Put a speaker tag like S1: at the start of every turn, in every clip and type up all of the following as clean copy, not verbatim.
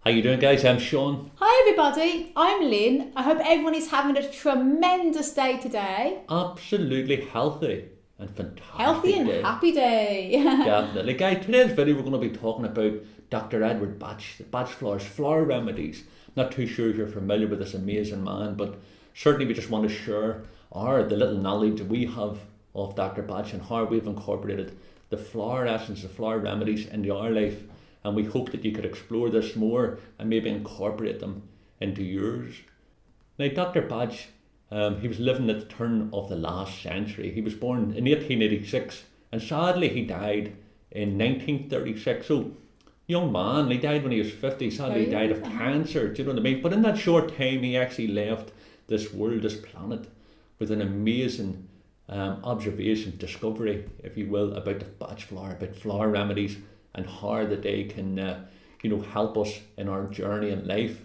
S1: How you doing, guys? I'm Sean.
S2: Hi everybody, I'm Lynn. I hope everyone is having a tremendous day today.
S1: Absolutely healthy and fantastic
S2: Healthy and
S1: day.
S2: happy day.
S1: Definitely. Guys, today's video we're going to be talking about Dr. Edward Bach, the Bach Flowers, Flower Remedies. Not too sure if you're familiar with this amazing man, but certainly we just want to share the little knowledge that we have of Dr. Bach and how we've incorporated the flower essence, the flower remedies into our life. And we hope that you could explore this more and maybe incorporate them into yours. Now, Dr. Bach, he was living at the turn of the last century. He was born in 1886 and sadly he died in 1936. So, young man, he died when he was 50. Sadly, he died of cancer, do you know what I mean? But in that short time, he actually left this world, this planet, with an amazing observation, discovery, if you will, about the Bach flower, about flower remedies, and how that they can, help us in our journey in life.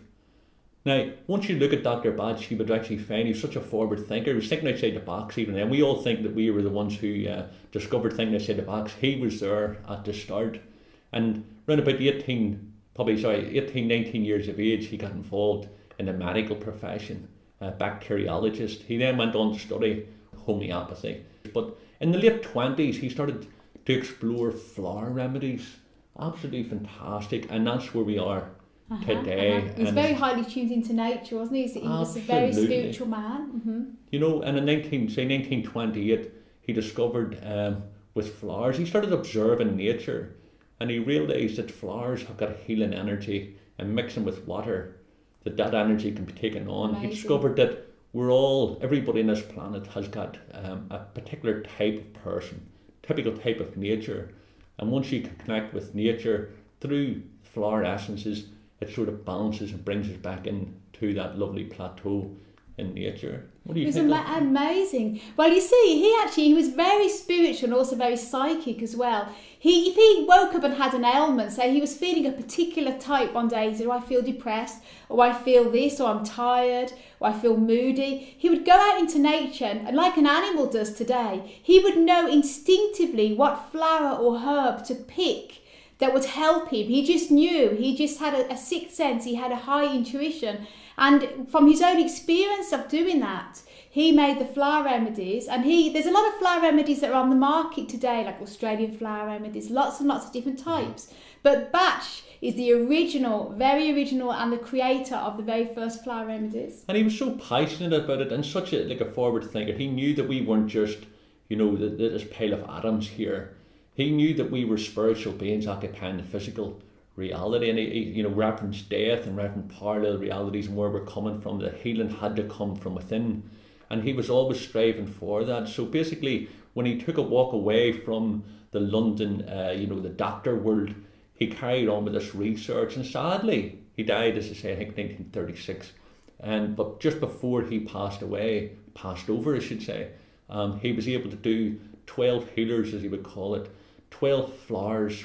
S1: Now, once you look at Dr. Bach, you would actually find he's such a forward thinker. He was thinking outside the box even then. We all think that we were the ones who discovered thinking outside the box. He was there at the start. And around about 18, 19 years of age, he got involved in the medical profession, a bacteriologist. He then went on to study homeopathy. But in the late 20s, he started to explore flower remedies. Absolutely fantastic, and that's where we are today.
S2: He was very highly tuned into nature, wasn't he? He was a very spiritual man.
S1: You know, and in 1928, he discovered with flowers, he started observing nature, and he realised that flowers have got healing energy, and mixing with water, that energy can be taken on. Amazing. He discovered that everybody on this planet has got a particular type of person, typical type of nature, and once you can connect with nature through flower essences, it sort of balances and brings us back into that lovely plateau in nature. What do you think?
S2: It was amazing. Well, you see, he was very spiritual and also very psychic as well. If he woke up and had an ailment, say he was feeling a particular type one day, he said, I feel depressed, or I feel this, or I'm tired, or I feel moody. He would go out into nature and like an animal does today, he would know instinctively what flower or herb to pick that would help him. He just knew, he just had a sixth sense, he had a high intuition. And from his own experience of doing that, he made the flower remedies, and there's a lot of flower remedies that are on the market today, like Australian flower remedies, lots and lots of different types. But Bach is the original, very original, and the creator of the very first flower remedies.
S1: And he was so passionate about it and such a forward thinker. He knew that we weren't just, this pile of atoms here. He knew that we were spiritual beings occupying the physical reality, and he referenced death and referenced parallel realities and where we're coming from. The healing had to come from within, and he was always striving for that. So basically, when he took a walk away from the London, the doctor world, he carried on with this research, and sadly, he died, as I say, I think 1936. But just before he passed over, I should say, he was able to do 12 healers, as he would call it, 12 flowers,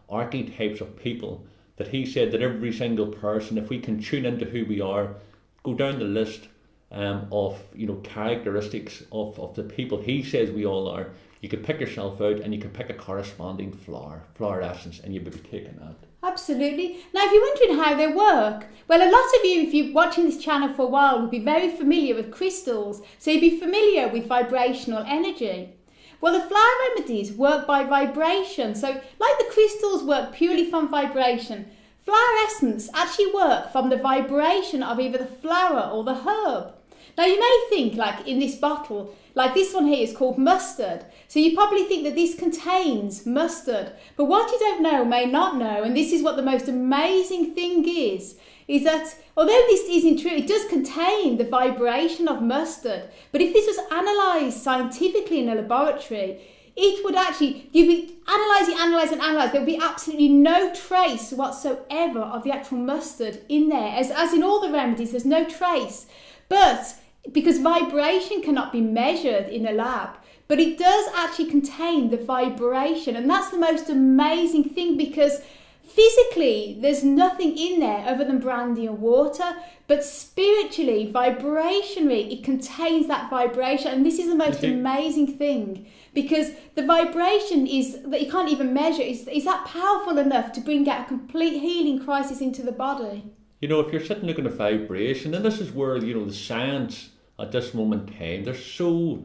S1: archetypes of people, that he said that every single person, if we can tune into who we are, go down the list of characteristics of the people he says we all are, you could pick yourself out and you could pick a corresponding flower essence, and you would be taking that.
S2: Absolutely. Now, if you're wondering how they work, well, a lot of you, if you're watching this channel for a while, will be very familiar with crystals, so you'll be familiar with vibrational energy. Well, the flower remedies work by vibration. So like the crystals work purely from vibration, flower essence actually work from the vibration of either the flower or the herb. Now you may think, like in this bottle, like this one here is called mustard. So you probably think that this contains mustard. But what you don't know, may not know, and this is what the most amazing thing is that although this isn't true, it does contain the vibration of mustard. But if this was analysed scientifically in a laboratory, it would actually, you'd be analysing, there would be absolutely no trace whatsoever of the actual mustard in there. As in all the remedies, there's no trace. But because vibration cannot be measured in a lab, but it does actually contain the vibration. And that's the most amazing thing, because physically, there's nothing in there other than brandy and water, but spiritually, vibrationally, it contains that vibration. And this is the most amazing thing, because the vibration is that you can't even measure. Is that powerful enough to bring out a complete healing crisis into the body?
S1: You know, if you're sitting looking at vibration, and this is where, you know, the science at this moment in time, they're so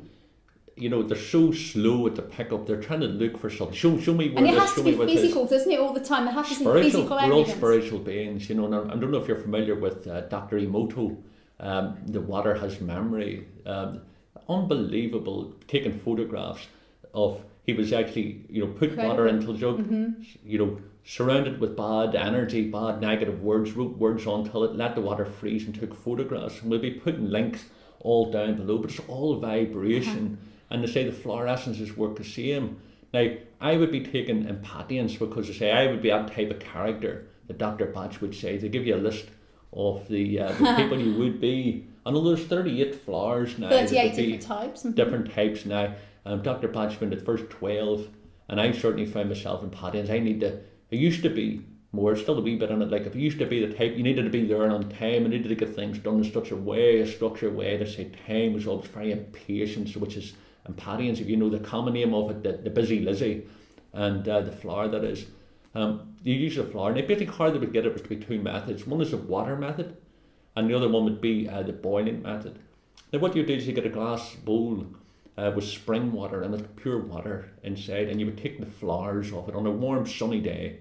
S1: slow at the pickup. They're trying to look for something. Show me where.
S2: And it has to be physical, doesn't it? All the time, there has to be physical evidence.
S1: We're all spiritual beings, you know. And I don't know if you're familiar with Dr. Emoto. The water has memory. Unbelievable. Taking photographs of. He was actually, you know, put water into a jug. You know, surrounded with bad energy, bad negative words, wrote words onto it, let the water freeze, and took photographs. And we'll be putting links all down below, but it's all vibration. And they say the fluorescences work the same. Now, I would be taking empathians because they say I would be that type of character that Dr. Bach would say. They give you a list of the people you would be. And although there's 38 flowers now.
S2: 38 different types.
S1: Different types now. Dr. Bach found the first 12, and I certainly found myself empathians. I used to be more, still a wee bit on it, like if you used to be the type, you needed to be there on time, and needed to get things done in such a structured way to say time was always very impatient, which is empathians, if you know the common name of it, the busy Lizzie, and the flower that is. You use the flower, and basically how they would get it was to be two methods. One is the water method, and the other one would be the boiling method. Now what you do is you get a glass bowl with spring water, and it's pure water inside, and you would take the flowers off it on a warm sunny day,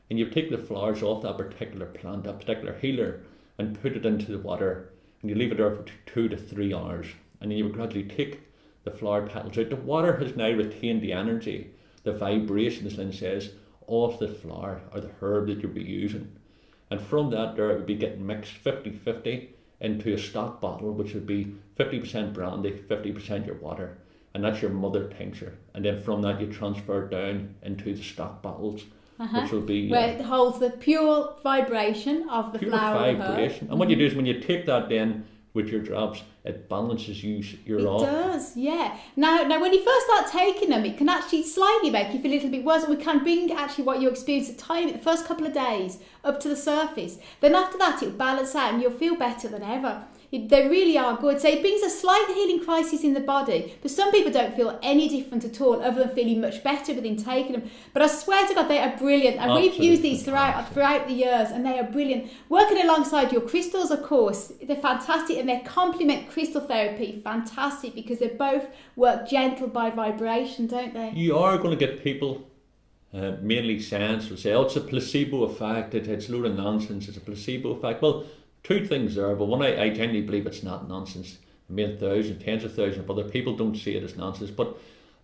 S1: and you would take the flowers off that particular plant, that particular healer, and put it into the water, and you leave it there for 2 to 3 hours, and then you would gradually take the flower petals out. The water has now retained the energy, the vibration, as Lynn says, of the flower or the herb that you'll be using, and from that there it would be getting mixed 50-50 into a stock bottle, which would be 50% brandy, 50% your water, and that's your mother tincture. And then from that you transfer it down into the stock bottles, which will be
S2: where it holds the pure vibration of the flower vibration.
S1: And what you do is when you take that then with your drops, it balances your off.
S2: It does, yeah. Now when you first start taking them, it can actually slightly make you feel a little bit worse, and we can bring actually what you experience at time the first couple of days up to the surface. Then after that it'll balance out and you'll feel better than ever. They really are good. So it brings a slight healing crisis in the body, but some people don't feel any different at all, other than feeling much better within taking them. But I swear to God, they are brilliant, and we've used these throughout the years, and they are brilliant. Working alongside your crystals, of course, they're fantastic, and they complement crystal therapy fantastic because they both work gentle by vibration, don't they?
S1: You are going to get people, mainly science will say, oh, it's a placebo effect, it's a load of nonsense, it's a placebo effect. Well, two things there, but one, I genuinely believe it's not nonsense. I mean, thousands, tens of thousands of other people don't see it as nonsense. But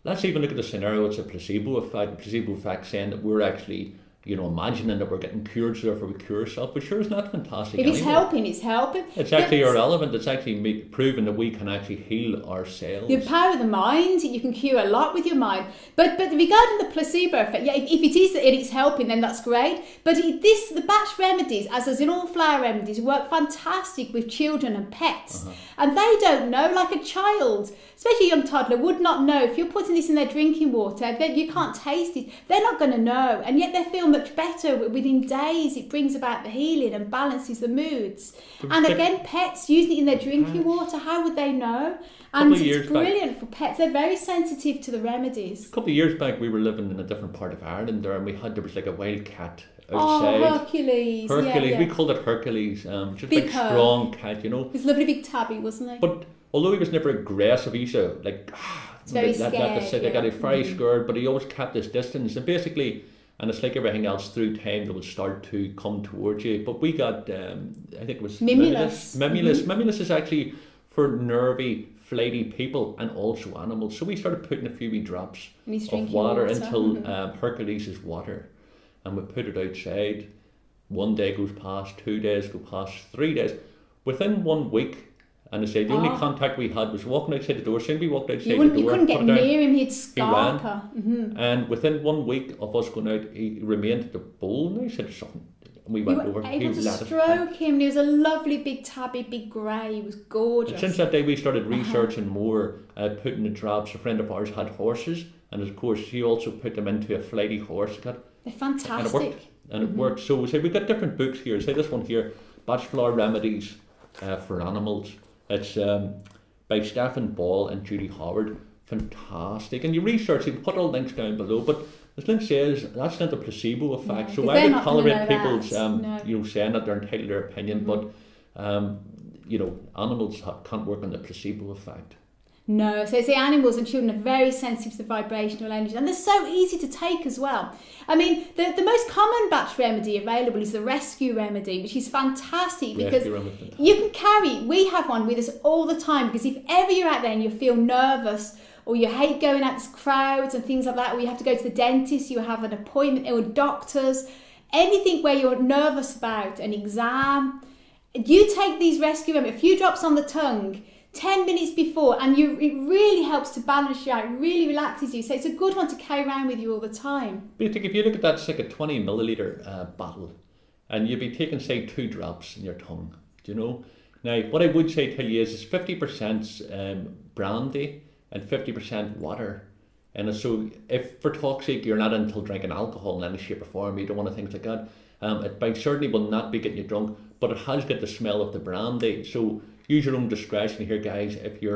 S1: let's even look at the scenario. It's a placebo effect. The placebo effect saying that we're actually, you know, imagining that we're getting cured, so therefore we cure ourselves. But sure, it's not fantastic.
S2: If it's helping, it's helping.
S1: It's actually irrelevant. It's actually proving that we can actually heal ourselves.
S2: The power of the mind, you can cure a lot with your mind. But regarding the placebo effect, yeah, if it is that it's helping, then that's great. But the Bach remedies, as in all flower remedies, work fantastic with children and pets. And they don't know, like a child, especially a young toddler, would not know. If you're putting this in their drinking water, then you can't taste it. They're not going to know. And yet they feel much better within days. It brings about the healing and balances the moods. And again, pets using it in their drinking water, how would they know? And it's brilliant for pets. They're very sensitive to the remedies.
S1: A couple of years back, we were living in a different part of Ireland there, and there was like a wild cat outside.
S2: Oh, Hercules.
S1: Yeah. We called it Hercules. Just a big strong cat, you know.
S2: He was a lovely big tabby, wasn't he?
S1: But although he was never aggressive, he used to
S2: it's very scared.
S1: They got very scared, but he always kept his distance. And basically, and it's like everything else, through time they will start to come towards you. But we got, I think it was
S2: Mimulus.
S1: Mimulus is actually for nervy, flighty people and also animals. So we started putting a few wee drops of water into Hercules' water, and we put it outside. 1 day goes past, 2 days go past, 3 days. Within 1 week, and they say the only contact we had was walking outside the door. Soon we walked outside the door.
S2: You couldn't get near him, he'd scark her.
S1: And within 1 week of us going out, he remained at the bowl, and he said something. And we went over.
S2: Able to stroke him. He was a lovely big tabby, big grey. He was gorgeous.
S1: And since that day, we started researching more, putting the drops. A friend of ours had horses, and of course, he also put them into a flighty horse.
S2: They're fantastic.
S1: And it worked. So we say we've got different books here. Say this one here, Bach Flower Remedies for Animals. It's by Stephen Ball and Judy Howard. fantastic. And you research, you can put all links down below, but as Lynn says, that's not the placebo effect.
S2: No,
S1: so
S2: 'cause
S1: I
S2: they're
S1: would
S2: not gonna
S1: tolerate
S2: know
S1: people's,
S2: that. No.
S1: you know, saying that they're entitled to their opinion, but, you know, animals can't work on the placebo effect.
S2: No, so the animals and children are very sensitive to the vibrational energy, and they're so easy to take as well. I mean, the most common batch remedy available is the rescue remedy, which is fantastic because you can carry, we have one with us all the time, because if ever you're out there and you feel nervous or you hate going out to crowds and things like that, or you have to go to the dentist, you have an appointment or doctors, anything where you're nervous about an exam, you take these rescue remedies, a few drops on the tongue, 10 minutes before, and it really helps to balance you out, it really relaxes you. So it's a good one to carry around with you all the time.
S1: But if you look at that, it's like a 20 milliliter bottle, and you'd be taking, say, 2 drops in your tongue, do you know? Now, what I would say to you is it's 50% brandy and 50% water. And so if for talk's sake you're not into drinking alcohol in any shape or form, you don't want to think like that, it certainly will not be getting you drunk, but it has got the smell of the brandy. So use your own discretion here, guys, if you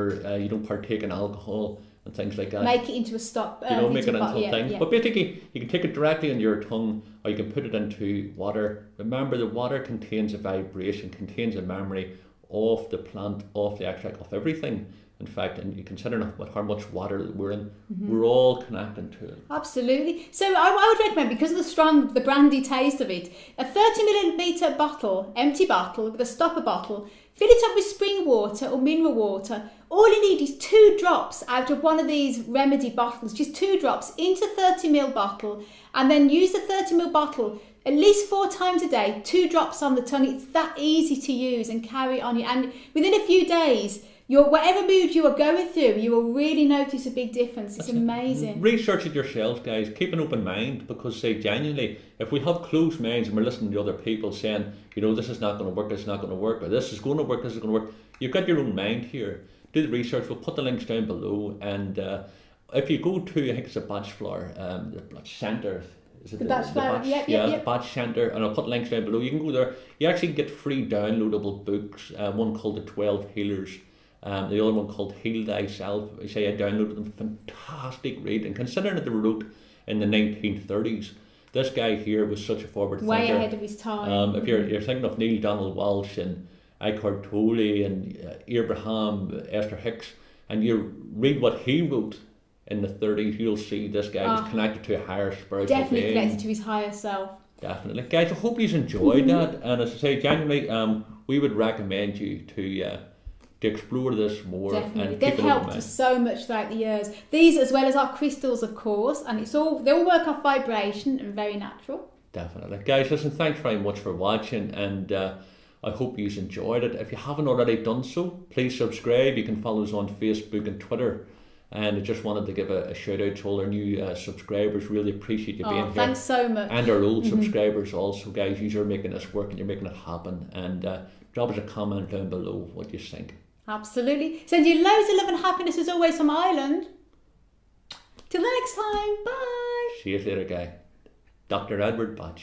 S1: don't partake in alcohol and things like that.
S2: Make it into a stop.
S1: You know, make it into a thing. Yeah. But basically, you can take it directly on your tongue, or you can put it into water. Remember, the water contains a vibration, contains a memory of the plant, of the extract, of everything. In fact, and you consider how much water that we're in, we're all connected to it.
S2: Absolutely. So I would recommend, because of the brandy taste of it, a 30 milliliter bottle, empty bottle with a stopper bottle. Fill it up with spring water or mineral water. All you need is 2 drops out of one of these remedy bottles, just 2 drops into 30 ml bottle, and then use the 30 ml bottle at least 4 times a day, 2 drops on the tongue. It's that easy to use and carry on you. And within a few days, whatever mood you are going through, you will really notice a big difference. It's amazing.
S1: Research it yourselves, guys. Keep an open mind, because, say, genuinely, if we have closed minds and we're listening to other people saying, you know, this is not going to work, this is not going to work, or this is going to work, this is going to work, you've got your own mind here. Do the research. We'll put the links down below. And if you go to, I think it's a Bach flower, the centre. Is it the Bach flower? Yeah, Bach centre, and I'll put links down below. You can go there. You actually get free downloadable books. One called The 12 Healers. The other one called Heal Thyself. I say I downloaded them. Fantastic read. And considering that they were wrote in the 1930s, this guy here was such a forward thinker.
S2: Way ahead of his time.
S1: If you're thinking of Neil Donald Walsh and Eckhart Tolle and Abraham, Esther Hicks, and you read what he wrote in the 30s, you'll see this guy was connected to a higher spiritual
S2: definitely
S1: being.
S2: Connected to his higher self.
S1: Definitely. Guys, I hope you've enjoyed that. And as I say, genuinely, we would recommend you to explore this more.
S2: Definitely.
S1: And
S2: They've helped us so much throughout the years. These, as well as our crystals, of course, and they all work off vibration and very natural.
S1: Definitely. Guys, listen, thanks very much for watching, and I hope you've enjoyed it. If you haven't already done so, please subscribe. You can follow us on Facebook and Twitter. And I just wanted to give a shout out to all our new subscribers. Really appreciate you being here.
S2: Thanks so much.
S1: And our old subscribers also, guys. You are making this work and you're making it happen. And drop us a comment down below what you think.
S2: Absolutely. Send you loads of love and happiness as always from Ireland. Till the next time. Bye.
S1: See you later, guy. Dr. Edward Bach.